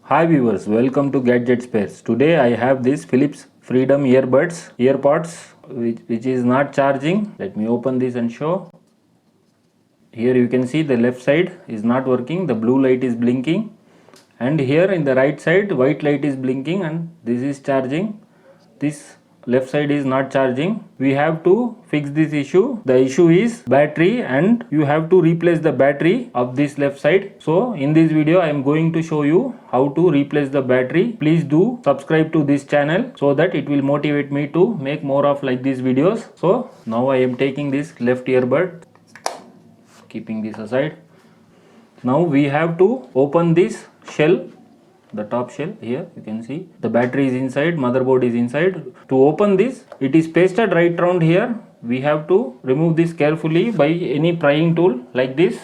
Hi viewers, welcome to Gadget Space. Today I have this Philips Freedom earpods which is not charging. Let me open this and show. Here you can see the left side is not working, the blue light is blinking, and here in the right side white light is blinking and this is charging. This left side is not charging. We have to fix this issue. The issue is battery and you have to replace the battery of this left side. So in this video I am going to show you how to replace the battery. Please do subscribe to this channel so that it will motivate me to make more of like these videos. So now I am taking this left earbud, keeping this aside. Now we have to open this shell, the top shell. Here you can see the battery is inside, motherboard is inside. To open this, it is pasted right around here. We have to remove this carefully by any prying tool like this.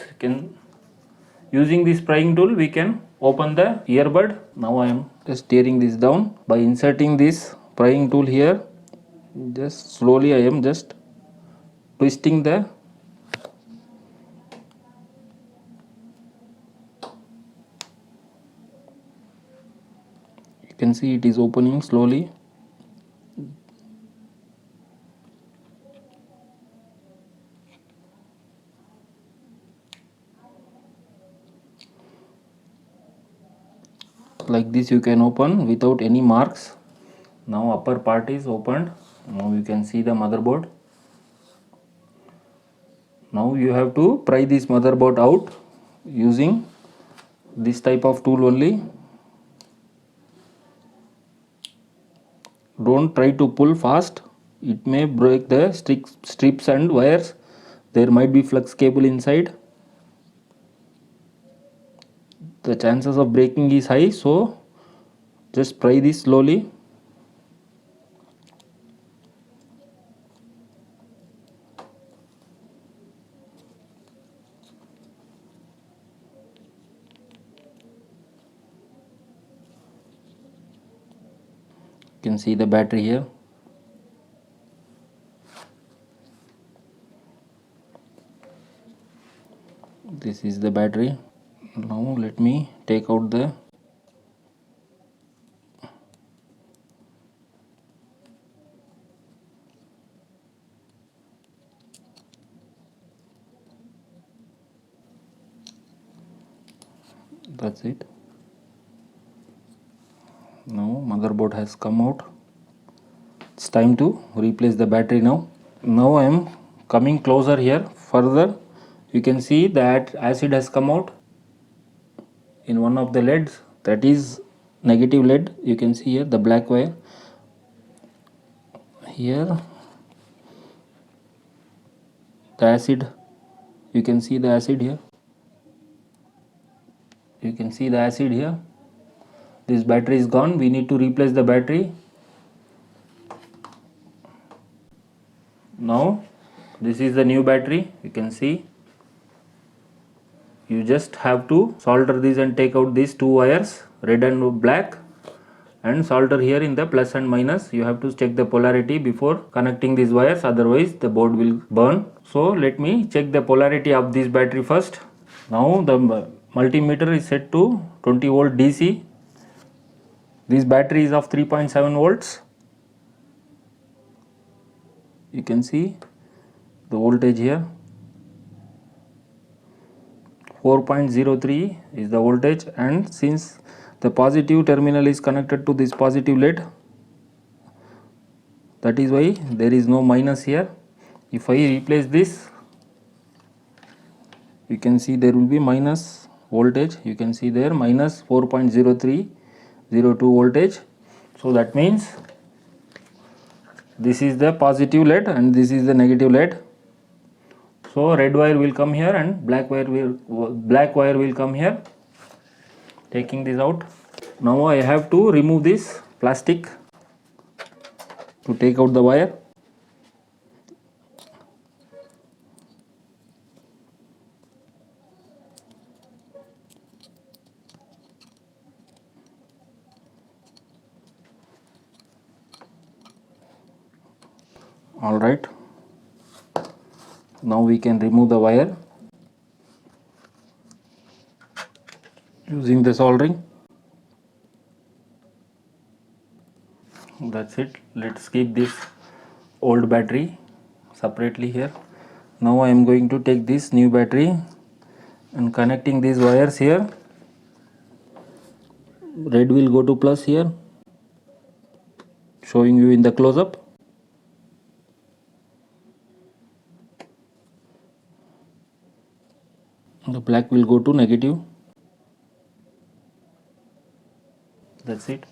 Using this prying tool we can open the earbud. Now I am just tearing this down by inserting this prying tool here. Just slowly I am just twisting the you can see it is opening slowly. Like this you can open without any marks. Now upper part is opened. Now you can see the motherboard. Now you have to pry this motherboard out using this type of tool only. Don't try to pull fast, it may break the strips and wires. There might be flux cable inside. The chances of breaking is high, so just pry this slowly. You can see the battery here. This is the battery. Now let me take out the that's it. Now motherboard has come out. It's time to replace the battery now. Now I am coming closer here. Further you can see that acid has come out in one of the LEDs, that is negative LED. You can see here the black wire. Here the acid, you can see the acid here. You can see the acid here. This battery is gone. We need to replace the battery. Now this is the new battery. You can see. You just have to solder this and take out these two wires, red and black, and solder here in the plus and minus. You have to check the polarity before connecting these wires, otherwise the board will burn. So let me check the polarity of this battery first. Now the multimeter is set to 20 volt DC. This battery is of 3.7 volts. You can see the voltage here. 4.03 is the voltage, and since the positive terminal is connected to this positive LED, that is why there is no minus here. If I replace this, you can see there will be minus voltage. You can see there minus 4.0302 voltage. So that means this is the positive LED and this is the negative LED. So red wire will come here and black wire will come here. Taking this out. Now I have to remove this plastic to take out the wire. All right. Now we can remove the wire using the soldering. That's it. Let's keep this old battery separately here. Now I am going to take this new battery and connecting these wires here. Red will go to plus here, showing you in the close-up. The black will go to negative. That's it.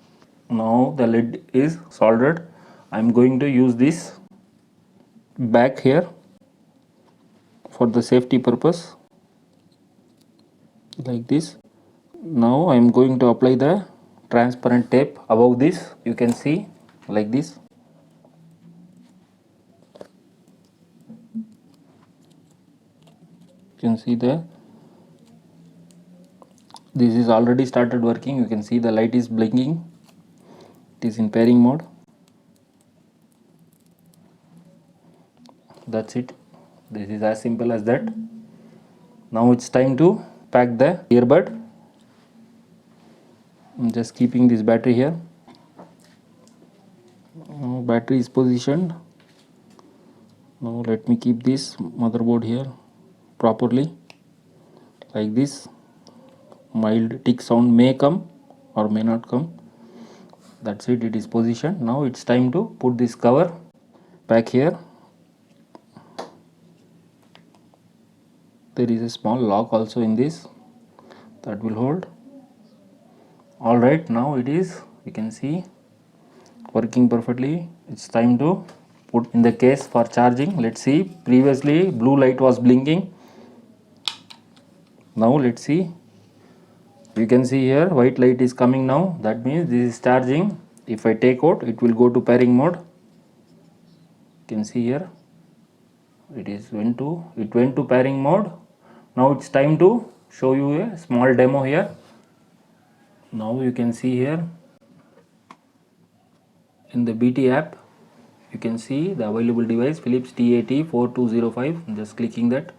Now the lid is soldered. I'm going to use this back here for the safety purpose, like this. Now I'm going to apply the transparent tape above this. You can see like this. You can see there. This is already started working. You can see the light is blinking. It is in pairing mode. That's it. This is as simple as that. Now it's time to pack the earbud. I'm just keeping this battery here. Now battery is positioned. Now let me keep this motherboard here properly, like this. Mild tick sound may come or may not come. That's it, it is positioned. Now it's time to put this cover back here. There is a small lock also in this that will hold. Alright, now it is, you can see, working perfectly. It's time to put in the case for charging. Let's see, previously blue light was blinking. Now let's see. You can see here white light is coming now. That means this is charging. If I take out, it will go to pairing mode. You can see here it went to pairing mode. Now it's time to show you a small demo here. Now you can see here in the BT app, you can see the available device Philips TAT4205. I'm just clicking that.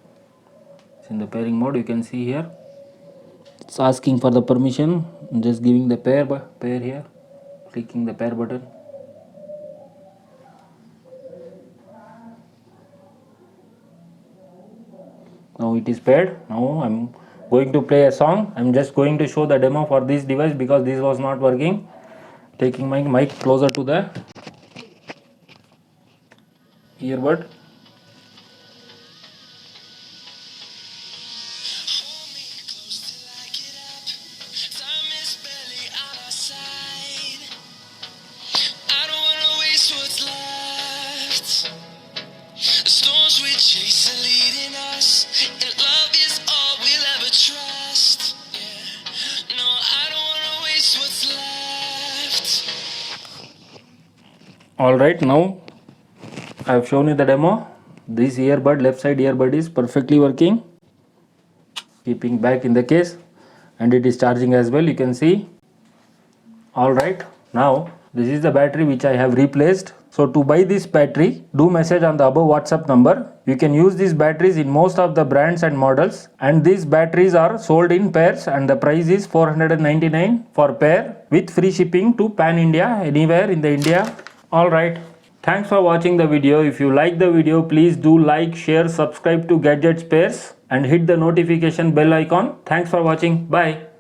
It's in the pairing mode. You can see here it's asking for the permission. I'm just giving the pair here, clicking the pair button. Now it is paired. Now I'm going to play a song. I'm just going to show the demo for this device because this was not working. Taking my mic closer to the earbud. Alright, now I have shown you the demo. This earbud, left side earbud is perfectly working. Keeping back in the case, and it is charging as well, you can see. Alright, now this is the battery which I have replaced. So to buy this battery, do message on the above WhatsApp number. You can use these batteries in most of the brands and models, and these batteries are sold in pairs and the price is 499 for pair with free shipping to Pan India, anywhere in the India. Alright, thanks for watching the video. If you like the video, please do like, share, subscribe to Gadget Spares and hit the notification bell icon. Thanks for watching. Bye.